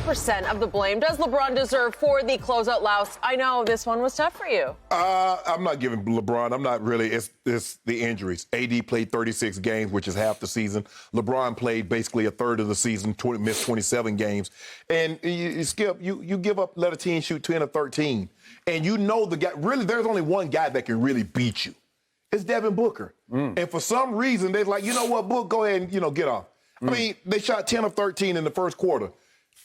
100% of the blame does LeBron deserve for the closeout loss? I know this one was tough for you. I'm not giving LeBron. I'm not really. It's the injuries. AD played 36 games, which is half the season. LeBron played basically a third of the season, missed 27 games. And Skip, you give up, let a team shoot 10 or 13. And you know the guy, really, there's only one guy that can really beat you. It's Devin Booker. And for some reason, they're like, you know what, Book, go ahead and, get off. I mean, they shot 10 of 13 in the first quarter.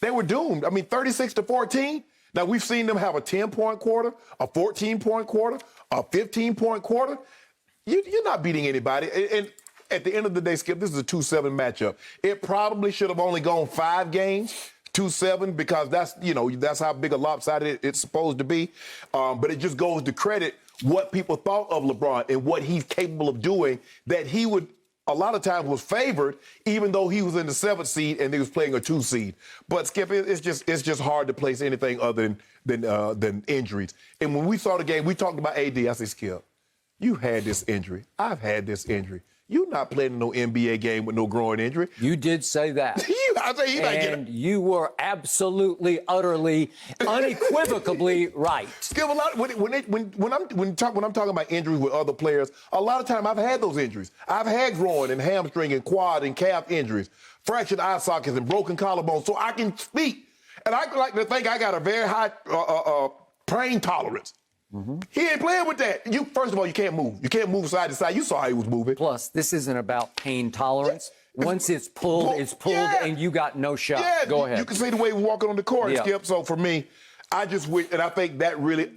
They were doomed. I mean, 36-14. Now, we've seen them have a 10-point quarter, a 14-point quarter, a 15-point quarter. You're not beating anybody. And at the end of the day, Skip, this is a 2-7 matchup. It probably should have only gone 5 games, 2-7, because that's how big a lopsided it's supposed to be. But it just goes to credit what people thought of LeBron and what he's capable of doing, that he would a lot of times was favored, even though he was in the 7th seed and he was playing a 2 seed. But Skip, it's just hard to place anything other than injuries. And when we saw the game, we talked about AD. I said, Skip, you had this injury. I've had this injury. You're not playing no NBA game with no groin injury. You did say that. And you were absolutely, utterly, unequivocally right. Skip, a lot when I'm talking about injuries with other players, a lot of time I've had those injuries. I've had groin and hamstring and quad and calf injuries, fractured eye sockets and broken collarbones, so I can speak. And I like to think I got a very high pain tolerance. He ain't playing with that. First of all, you can't move. You can't move side to side. You saw how he was moving. Plus, this isn't about pain tolerance. Once it's pulled, and you got no shot. Yeah, go ahead. You can see the way he was walking on the court, Skip. So for me, I just wish, and I think that really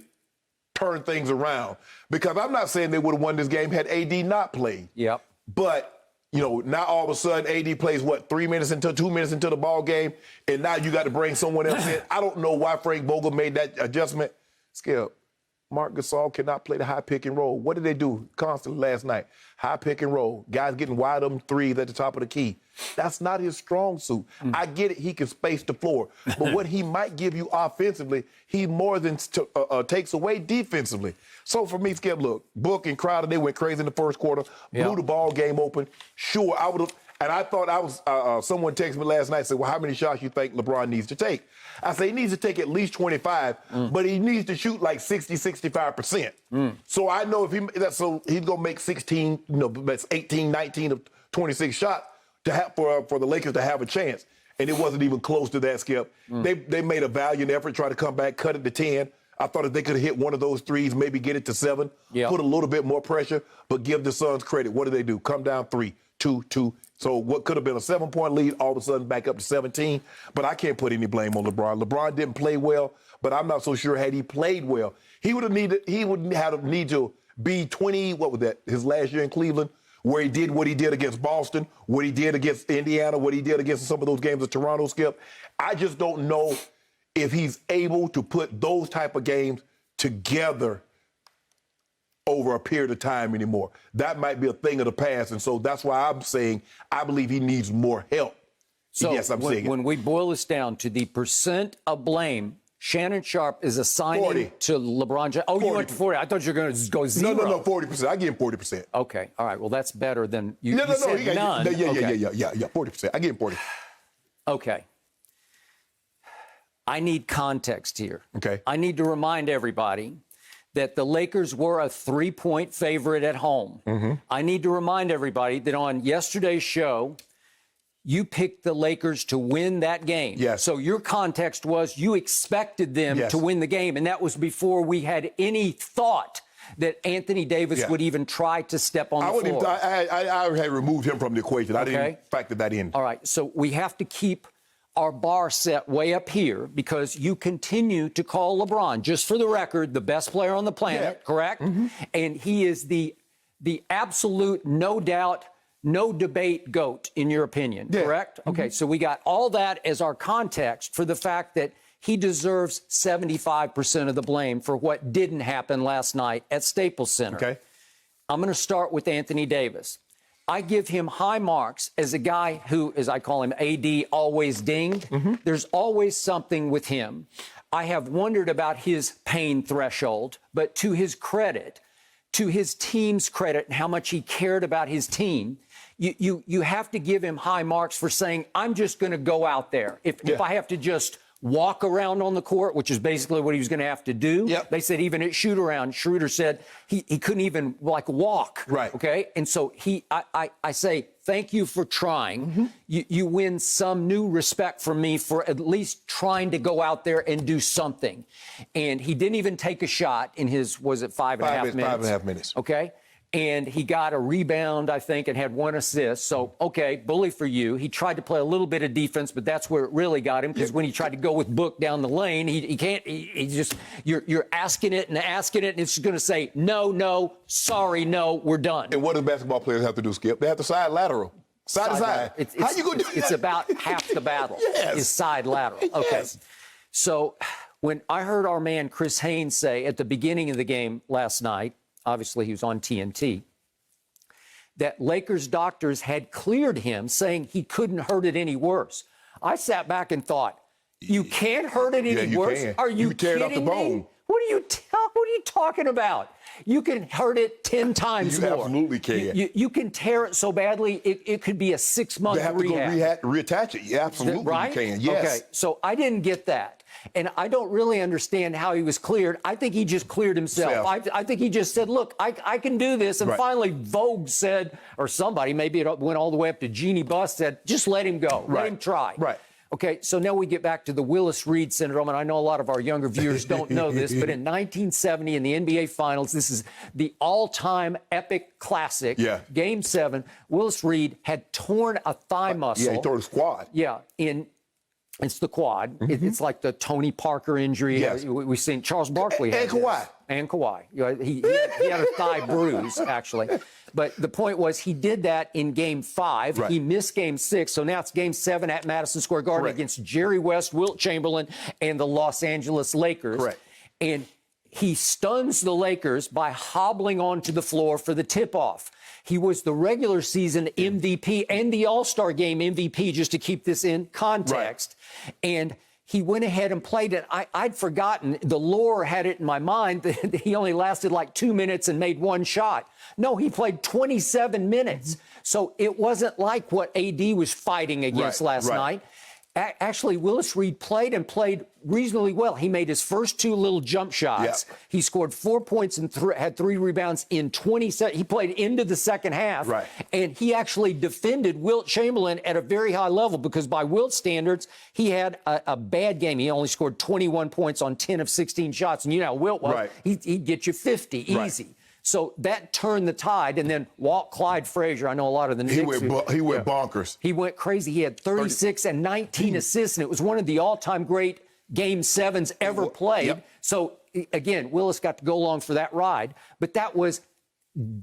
turned things around. Because I'm not saying they would have won this game had AD not played. Yep. But, now all of a sudden AD plays, 2 minutes into the ball game, and now you got to bring someone else in. I don't know why Frank Vogel made that adjustment. Skip, Marc Gasol cannot play the high pick and roll. What did they do constantly last night? High pick and roll. Guys getting wide open threes at the top of the key. That's not his strong suit. I get it. He can space the floor. But what he might give you offensively, he more than takes away defensively. So for me, Skip, look, Book and Crowder, they went crazy in the first quarter, blew the ball game open. Sure, I would have. And I thought someone texted me last night and said, well, how many shots you think LeBron needs to take? I say he needs to take at least 25, but he needs to shoot like 65%. So I know he's going to make 16, that's 18, 19 of 26 shots for the Lakers to have a chance. And it wasn't even close to that, Skip. They made a valiant effort, try to come back, cut it to 10. I thought if they could have hit one of those threes, maybe get it to 7, put a little bit more pressure, but give the Suns credit. What do? Come down 3, 2. So what could have been a 7-point lead, all of a sudden back up to 17. But I can't put any blame on LeBron. LeBron didn't play well, but I'm not so sure had he played well. He would have need to be 20, what was that, his last year in Cleveland, where he did what he did against Boston, what he did against Indiana, what he did against some of those games of Toronto, Skip. I just don't know if he's able to put those type of games together over a period of time anymore. That might be a thing of the past, and so that's why I'm saying I believe he needs more help. So yes, I'm saying when we boil this down to the percent of blame, Shannon Sharpe is assigning 40. to LeBron James. Oh, 40. You went to 40. I thought you were going to go 0. No, 40%. I give him 40%. Okay, all right. Well, that's better than you said he got, none. Yeah, 40%. I give him 40. Okay. I need context here. Okay. I need to remind everybody that the Lakers were a 3-point favorite at home. I need to remind everybody that on yesterday's show, you picked the Lakers to win that game. Yes. So your context was you expected them to win the game, and that was before we had any thought that Anthony Davis would even try to step on the floor. I had removed him from the equation. I didn't factor that in. All right, so we have to keep our bar set way up here because you continue to call LeBron, just for the record, the best player on the planet, correct? And he is the absolute, no doubt, no debate GOAT, in your opinion, correct? Okay, so we got all that as our context for the fact that he deserves 75% of the blame for what didn't happen last night at Staples Center. Okay. I'm going to start with Anthony Davis. I give him high marks as a guy who, as I call him, AD, always dinged. There's always something with him. I have wondered about his pain threshold, but to his credit, to his team's credit and how much he cared about his team, you have to give him high marks for saying, I'm just going to go out there. If I have to just walk around on the court, which is basically what he was going to have to do. Yep. They said even at shoot around, Schroeder said he couldn't even like walk. Right. Okay. And so I say, thank you for trying. Mm-hmm. You win some new respect from me for at least trying to go out there and do something. And he didn't even take a shot in his, was it 5.5 minutes? 5.5 minutes. Okay. And he got a rebound, I think, and had 1 assist. So, okay, bully for you. He tried to play a little bit of defense, but that's where it really got him, because when he tried to go with Book down the lane, he can't, he just, you're asking it, and it's going to say, no, sorry, no, we're done. And what do basketball players have to do, Skip? They have to side lateral. Side to side. How you going to do that? It's about half the battle is side lateral. Okay. Yes. So when I heard our man Chris Haynes say at the beginning of the game last night, obviously he was on TNT, that Lakers doctors had cleared him, saying he couldn't hurt it any worse. I sat back and thought, you can't hurt it any worse? Can. Are you tear it off the kidding bone. me? What are you talking about? You can hurt it 10 times You more. absolutely can. You can tear it so badly, it could be a 6-month They have rehab. to go reattach it. You absolutely Right? can. Yes. Okay, so I didn't get that. And I don't really understand how he was cleared. I think he just cleared himself. I think he just said, look, I can do this. And finally, Vogue said, or somebody, maybe it went all the way up to Jeannie Buss, said, just let him go. Let him try. Right. Okay, so now we get back to the Willis-Reed syndrome, and I know a lot of our younger viewers don't know this, but in 1970 in the NBA Finals, this is the all-time epic classic, Game 7, Willis-Reed had torn a thigh muscle. Yeah, he tore his quad. Yeah, it's the quad. It's like the Tony Parker injury. Yes. We've seen Charles Barkley and Kawhi. And Kawhi. You know, he had a thigh bruise, actually. But the point was he did that in Game 5. Right. He missed Game 6. So now it's Game 7 at Madison Square Garden against Jerry West, Wilt Chamberlain, and the Los Angeles Lakers. Correct. And he stuns the Lakers by hobbling onto the floor for the tip-off. He was the regular season MVP and the All-Star Game MVP, just to keep this in context. Right. And he went ahead and played it. I'd forgotten. The lore had it in my mind that he only lasted like 2 minutes and made 1 shot. No, he played 27 minutes. So it wasn't like what AD was fighting against last night. Actually, Willis-Reed played reasonably well. He made his first 2 little jump shots. Yeah. He scored 4 points and had 3 rebounds in 27. He played into the second half. Right. And he actually defended Wilt Chamberlain at a very high level, because by Wilt's standards, he had a bad game. He only scored 21 points on 10 of 16 shots. And you know how Wilt was. He'd get you 50 easy. So that turned the tide, and then Walt Clyde Frazier, I know a lot of the Knicks. He went bonkers. He went crazy. He had 36 and 19 assists, and it was one of the all-time great Game 7s ever played. Yep. So, again, Willis got to go along for that ride, but that was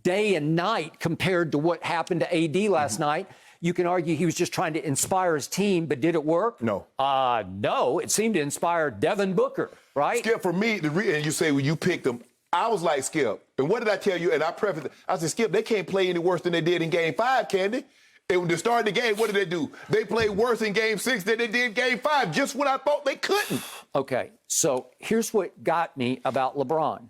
day and night compared to what happened to AD last night. You can argue he was just trying to inspire his team, but did it work? No. No, it seemed to inspire Devin Booker, right? Skip, for me, and you say when you picked him, I was like, Skip, and what did I tell you? And I prefaced it. I said, Skip, they can't play any worse than they did in Game 5, can they? And when they started the game, what did they do? They played worse in Game 6 than they did in Game 5, just when I thought they couldn't. Okay, so here's what got me about LeBron.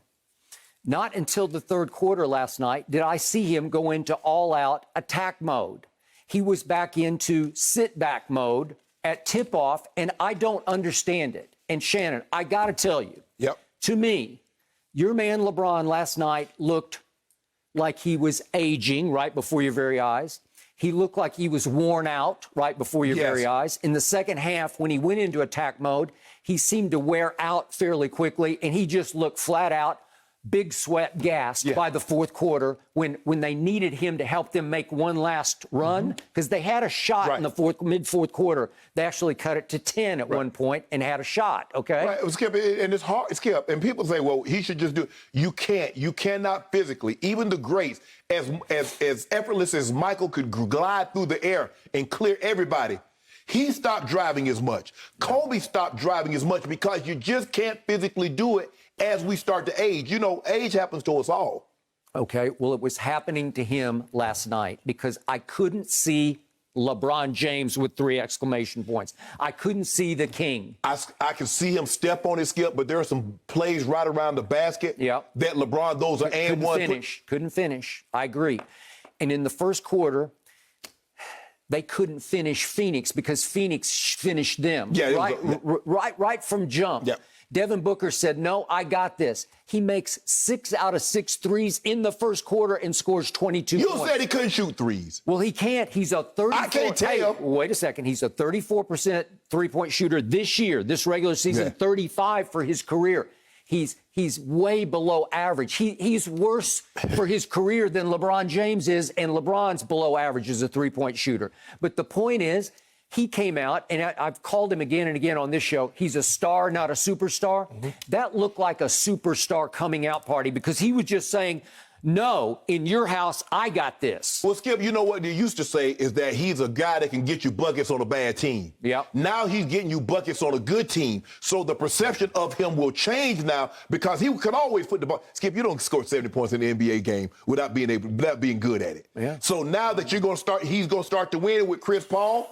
Not until the third quarter last night did I see him go into all-out attack mode. He was back into sit-back mode at tip-off, and I don't understand it. And Shannon, I got to tell you, to me, your man LeBron last night looked like he was aging right before your very eyes. He looked like he was worn out right before your very eyes. In the second half, when he went into attack mode, he seemed to wear out fairly quickly, and he just looked flat out, big sweat, gassed by the fourth quarter when they needed him to help them make one last run, because they had a shot in the mid-fourth quarter. They actually cut it to 10 at one point and had a shot, okay? Right, Skip, and it's hard, Skip, and people say, well, he should just do it. You can't. You cannot physically. Even the greats, as effortless as Michael could glide through the air and clear everybody, he stopped driving as much. Kobe stopped driving as much because you just can't physically do it as we start to age. You know, age happens to us all. Okay, well, it was happening to him last night because I couldn't see LeBron James with 3 exclamation points. I couldn't see the king. I can see him step on his, Skip, but there are some plays right around the basket that LeBron, those are and one. Couldn't finish. I agree. And in the first quarter, they couldn't finish Phoenix because Phoenix finished them. Yeah, right from jump. Yeah. Devin Booker said, no, I got this. He makes 6 out of 6 threes in the first quarter and scores 22 points. You said he couldn't shoot threes. Well, he can't. He's a 34. I can't tell. Wait a second. He's a 34% three-point shooter this year, this regular season, 35 for his career. He's way below average. He's worse for his career than LeBron James is, and LeBron's below average as a three-point shooter. But the point is, he came out, and I've called him again and again on this show. He's a star, not a superstar. That looked like a superstar coming out party because he was just saying, no, in your house, I got this. Well, Skip, you know what they used to say is that he's a guy that can get you buckets on a bad team. Yep. Now he's getting you buckets on a good team. So the perception of him will change now because he could always put the ball. Skip, you don't score 70 points in the NBA game without being good at it. Yeah. So now that he's going to start to win with Chris Paul.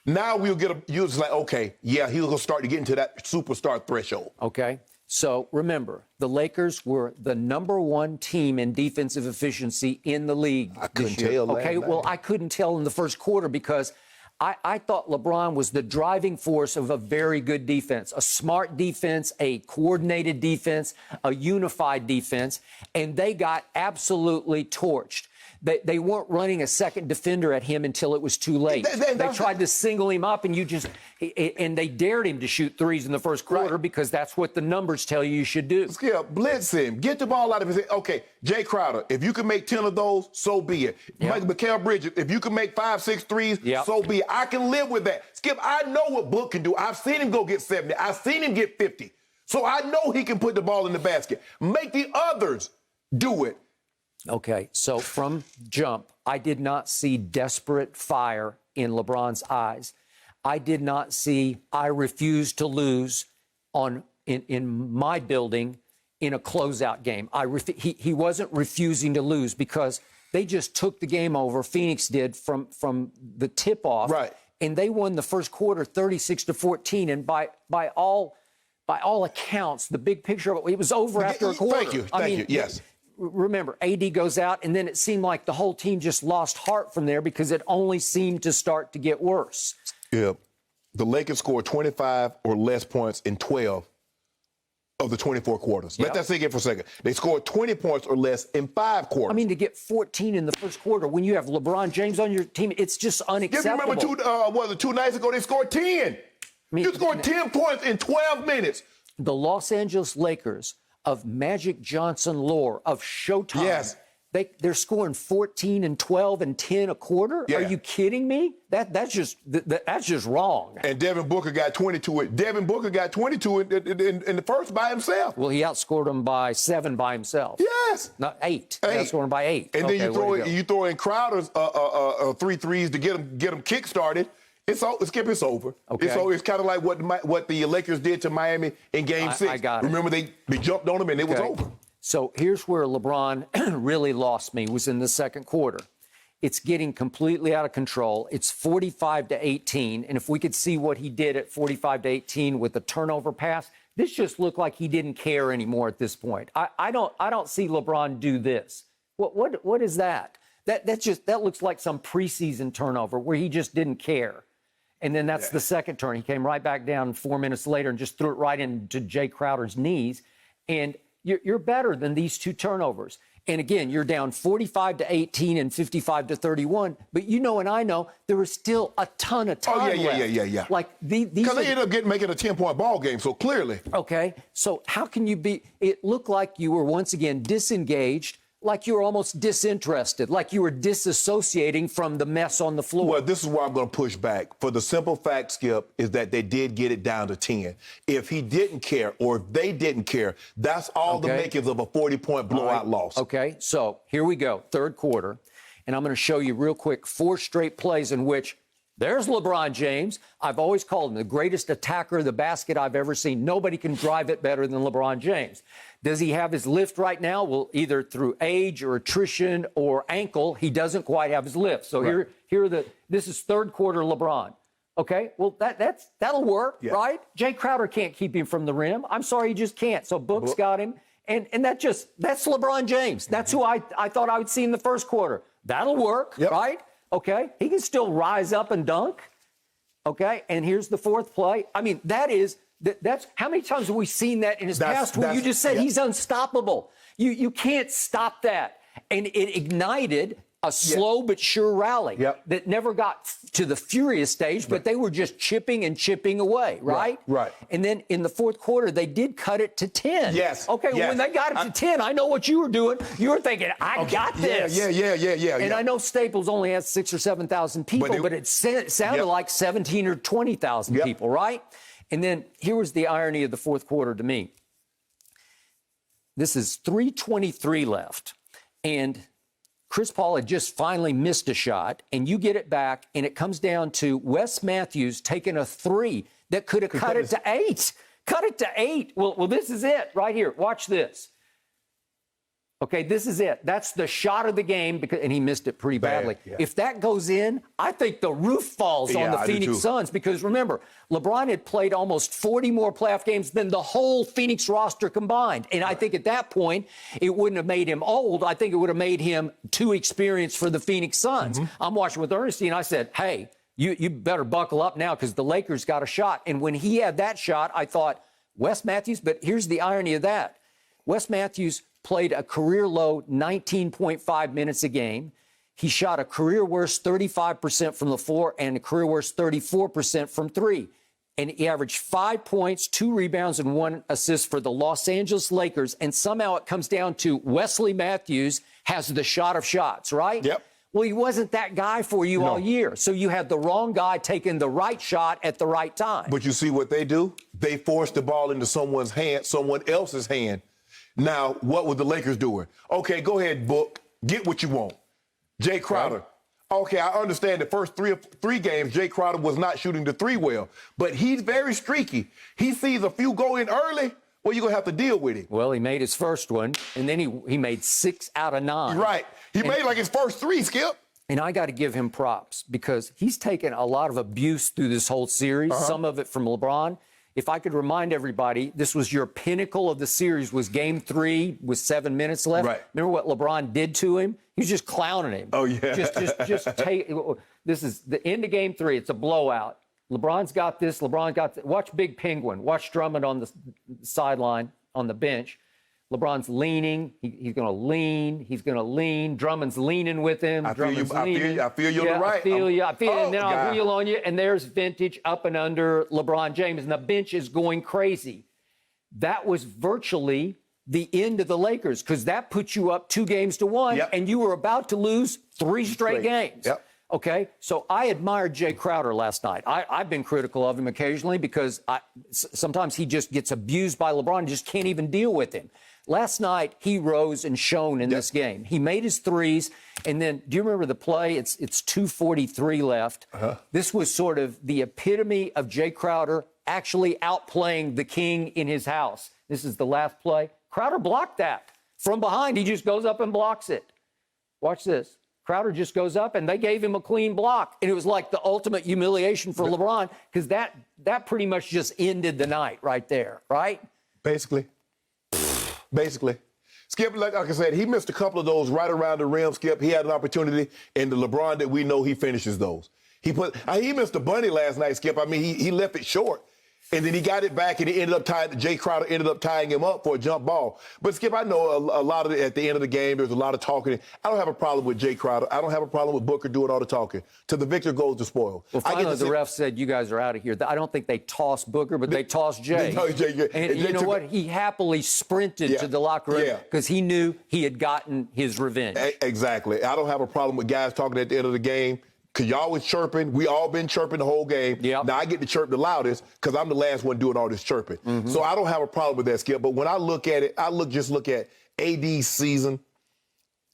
Now you're just like, okay, yeah, he's going to start to get into that superstar threshold. Okay. So remember, the Lakers were the #1 team in defensive efficiency in the league. I couldn't tell. Okay, well, I couldn't tell in the first quarter because I thought LeBron was the driving force of a very good defense, a smart defense, a coordinated defense, a unified defense, and they got absolutely torched. They weren't running a second defender at him until it was too late. They tried to single him up, and they dared him to shoot threes in the first quarter because that's what the numbers tell you should do. Skip, blitz him. Get the ball out of his head. Okay, Jay Crowder, if you can make 10 of those, so be it. Mikal Bridges, if you can make 5, 6 threes, so be it. I can live with that. Skip, I know what Book can do. I've seen him go get 70. I've seen him get 50. So I know he can put the ball in the basket. Make the others do it. Okay, so from jump, I did not see desperate fire in LeBron's eyes. I did not see I refuse to lose in my building in a closeout game. He wasn't refusing to lose because they just took the game over. Phoenix did from the tip off, right? And they won the first quarter 36-14. And by all accounts, the big picture of it was over after a quarter. Thank you. Thank you. Yes. Remember, AD goes out, and then it seemed like the whole team just lost heart from there because it only seemed to start to get worse. Yeah. The Lakers scored 25 or less points in 12 of the 24 quarters. Let that sink in for a second. They scored 20 points or less in 5 quarters. I mean, to get 14 in the first quarter when you have LeBron James on your team, it's just unacceptable. You remember 2 nights ago they scored 10. You scored 10 points in 12 minutes. The Los Angeles Lakers of Magic Johnson lore, of Showtime. Yes. They're scoring 14 and 12 and 10 a quarter? Yeah. Are you kidding me? That's just wrong. And Devin Booker got 22. Devin Booker got 22 in the first by himself. Well, he outscored them by 7 by himself. Yes. Not 8. He outscored them by 8. And then you throw in Crowder's 3 threes to get him kick-started. It's over. Okay. It's kind of like what the Lakers did to Miami in Game 6. I got it. Remember, they jumped on them and it was over. So here's where LeBron really lost me, was in the second quarter. It's getting completely out of control. It's 45-18. And if we could see what he did at 45-18 with the turnover pass, this just looked like he didn't care anymore at this point. I don't see LeBron do this. What is that? That looks like some preseason turnover where he just didn't care. And then that's the second turn. He came right back down 4 minutes later and just threw it right into Jay Crowder's knees. And you're better than these 2 turnovers. And again, you're down 45-18 and 55-31. But you know and I know there was still a ton of time left. Yeah. Like these. Because they ended up making a 10-point ball game, so clearly. Okay. So how can you be? It looked like you were once again disengaged, like you were almost disinterested, like you were disassociating from the mess on the floor. Well, this is where I'm going to push back. For the simple fact, Skip, is that they did get it down to 10. If he didn't care or if they didn't care, that's all the makings of a 40-point blowout loss. Okay, so here we go, third quarter. And I'm going to show you real quick 4 straight plays in which there's LeBron James. I've always called him the greatest attacker of the basket I've ever seen. Nobody can drive it better than LeBron James. Does he have his lift right now? Well, either through age or attrition or ankle, he doesn't quite have his lift. So this is third quarter LeBron. Okay, well, that'll work, right? Jay Crowder can't keep him from the rim. I'm sorry, he just can't. So Book's got him. And that's LeBron James. That's who I thought I would see in the first quarter. That'll work, right? Okay? He can still rise up and dunk. Okay? And here's the fourth play. I mean, that's how many times have we seen that in his past where you just said he's unstoppable. You can't stop that. And it ignited a slow but sure rally that never got to the furious stage, but they were just chipping and chipping away, right? Right. And then in the fourth quarter, they did cut it to 10. Yes. Okay, well, when they got it to 10, I know what you were doing. You were thinking, I got this. Yeah. And I know Staples only has 6,000 or 7,000 people, but it sounded like 17 or 20,000 people, right? And then here was the irony of the fourth quarter to me. This is 3:23 left, and Chris Paul had just finally missed a shot, and you get it back, and it comes down to Wes Matthews taking a three that could have cut it to 8. Cut it to 8. Well, this is it right here. Watch this. Okay, this is it. That's the shot of the game, and he missed it pretty badly. If that goes in, I think the roof falls on the Phoenix Suns, because remember, LeBron had played almost 40 more playoff games than the whole Phoenix roster combined. And I think at that point, it wouldn't have made him old. I think it would have made him too experienced for the Phoenix Suns. I'm watching with Ernestine. I said, hey, you better buckle up now because the Lakers got a shot. And when he had that shot, I thought, Wes Matthews, but here's the irony of that. Wes Matthews played a career-low 19.5 minutes a game. He shot a career-worst 35% from the floor and a career-worst 34% from three. And he averaged 5 points, 2 rebounds, and 1 assist for the Los Angeles Lakers. And somehow it comes down to Wesley Matthews has the shot of shots, right? Yep. Well, he wasn't that guy for you all year. So you had the wrong guy taking the right shot at the right time. But you see what they do? They force the ball into someone's hand, someone else's hand. Now, what were the Lakers doing? Okay, go ahead, Book. Get what you want. Jay Crowder. Okay, I understand the first three games, Jay Crowder was not shooting the three well, but he's very streaky. He sees a few go in early, well, you're going to have to deal with it. Well, he made his first one, and then he made 6 out of 9. Right. He made like his first 3, Skip. And I got to give him props because he's taken a lot of abuse through this whole series, some of it from LeBron. If I could remind everybody, this was your pinnacle of the series, was Game 3 with 7 minutes left. Right. Remember what LeBron did to him? He was just clowning him. Oh, yeah. Just take. This is the end of Game 3. It's a blowout. LeBron's got this. LeBron got this. Watch Big Penguin. Watch Drummond on the sideline on the bench. LeBron's leaning. He's going to lean. He's going to lean. Drummond's leaning with him. I feel you on the right. I feel you. And then I'll God. wheel on you. And there's vintage up and under LeBron James. And the bench is going crazy. That was virtually the end of the Lakers because that put you up 2-1. Yep. And you were about to lose 3 straight games. Yep. Okay, so I admired Jay Crowder last night. I've been critical of him occasionally because sometimes he just gets abused by LeBron and just can't even deal with him. Last night, he rose and shone in this game. He made his threes, and then, do you remember the play? It's 2:43 left. This was sort of the epitome of Jay Crowder actually outplaying the king in his house. This is the last play. Crowder blocked that. From behind, he just goes up and blocks it. Watch this. Crowder just goes up, and they gave him a clean block. And it was like the ultimate humiliation for LeBron because that pretty much just ended the night right there, right? Basically. Skip, like I said, he missed a couple of those right around the rim, Skip. He had an opportunity, and the LeBron that we know, he finishes those. He missed a bunny last night, Skip. I mean, he left it short. And then he got it back, and he ended up Jay Crowder ended up tying him up for a jump ball. But, Skip, I know a lot of it at the end of the game, there's a lot of talking. I don't have a problem with Jay Crowder. I don't have a problem with Booker doing all the talking. To the victor goes the spoil. Well, finally, the ref said, you guys are out of here. I don't think they tossed Booker, but they tossed Jay. And you know what? He happily sprinted to the locker room because he knew he had gotten his revenge. Exactly. I don't have a problem with guys talking at the end of the game. Because y'all was chirping. We all been chirping the whole game. Yep. Now I get to chirp the loudest because I'm the last one doing all this chirping. So I don't have a problem with that, Skip. But when I look at it, just look at AD's season,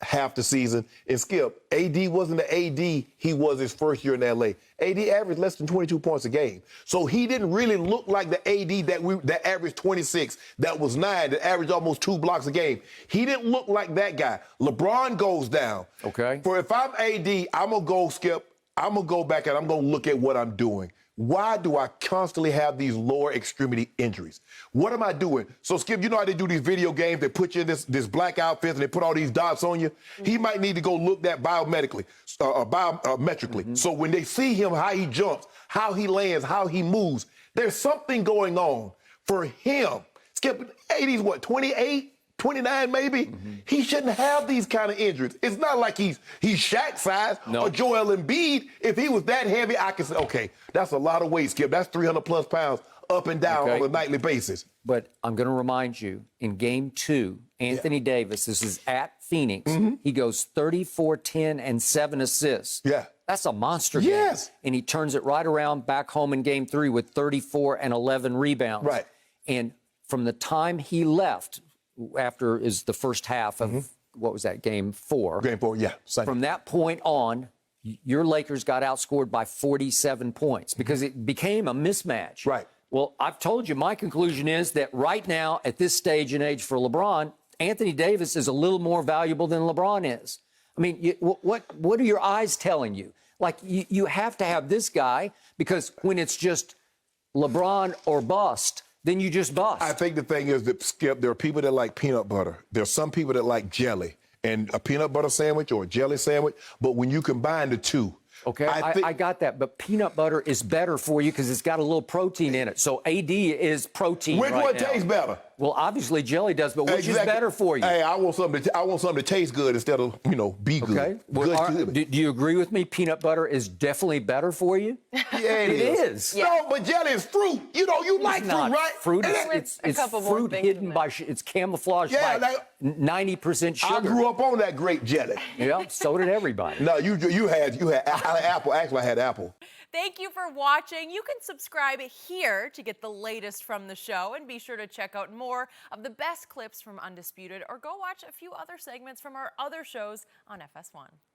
half the season. And Skip, AD wasn't the AD he was his first year in L.A. AD averaged less than 22 points a game. So he didn't really look like the AD that averaged 26, that was 9, that averaged almost 2 blocks a game. He didn't look like that guy. LeBron goes down. Okay. For if I'm AD, I'm going to go, Skip, I'm going to go back and I'm going to look at what I'm doing. why do I constantly have these lower extremity injuries? What am I doing? So, Skip, you know how they do these video games? They put you in this black outfit and they put all these dots on you? Mm-hmm. He might need to go look that biometrically. Mm-hmm. So when they see him, how he jumps, how he lands, how he moves, there's something going on for him. Skip, AD's what, 28? 29 maybe? Mm-hmm. He shouldn't have these kind of injuries. It's not like he's Shaq size or Joel Embiid. If he was that heavy, I could say, okay, that's a lot of weight, Skip. That's 300 plus pounds up and down on a nightly basis. But I'm going to remind you, in game 2, Anthony Davis, this is at Phoenix, he goes 34, 10, and 7 assists. Yeah. That's a monster game. And he turns it right around back home in game 3 with 34 and 11 rebounds. Right. And from the time he left, after is the first half of, what was that, game 4? Game 4, yeah. Same. From that point on, your Lakers got outscored by 47 points because it became a mismatch. Right. Well, I've told you, my conclusion is that right now, at this stage and age for LeBron, Anthony Davis is a little more valuable than LeBron is. I mean, what are your eyes telling you? Like, you have to have this guy because when it's just LeBron or bust, then you just bust. I think the thing is that, Skip, there are people that like peanut butter. There are some people that like jelly and a peanut butter sandwich or a jelly sandwich. But when you combine the two, okay, I got that. But peanut butter is better for you because it's got a little protein in it. So AD is protein. Which one tastes better? Well, obviously jelly does, but which is better for you? Hey, I want something to taste good instead of, be good. Okay. Well, do you agree with me? Peanut butter is definitely better for you? Yeah, it is. Yeah. No, but jelly is fruit. You like fruit, right? Fruit. It's fruit hidden by, it's camouflaged by 90% sugar. I grew up on that grape jelly. Yeah, so did everybody. No, you had apple. Actually, I had apple. Thank you for watching. You can subscribe here to get the latest from the show, and be sure to check out more of the best clips from Undisputed, or go watch a few other segments from our other shows on FS1.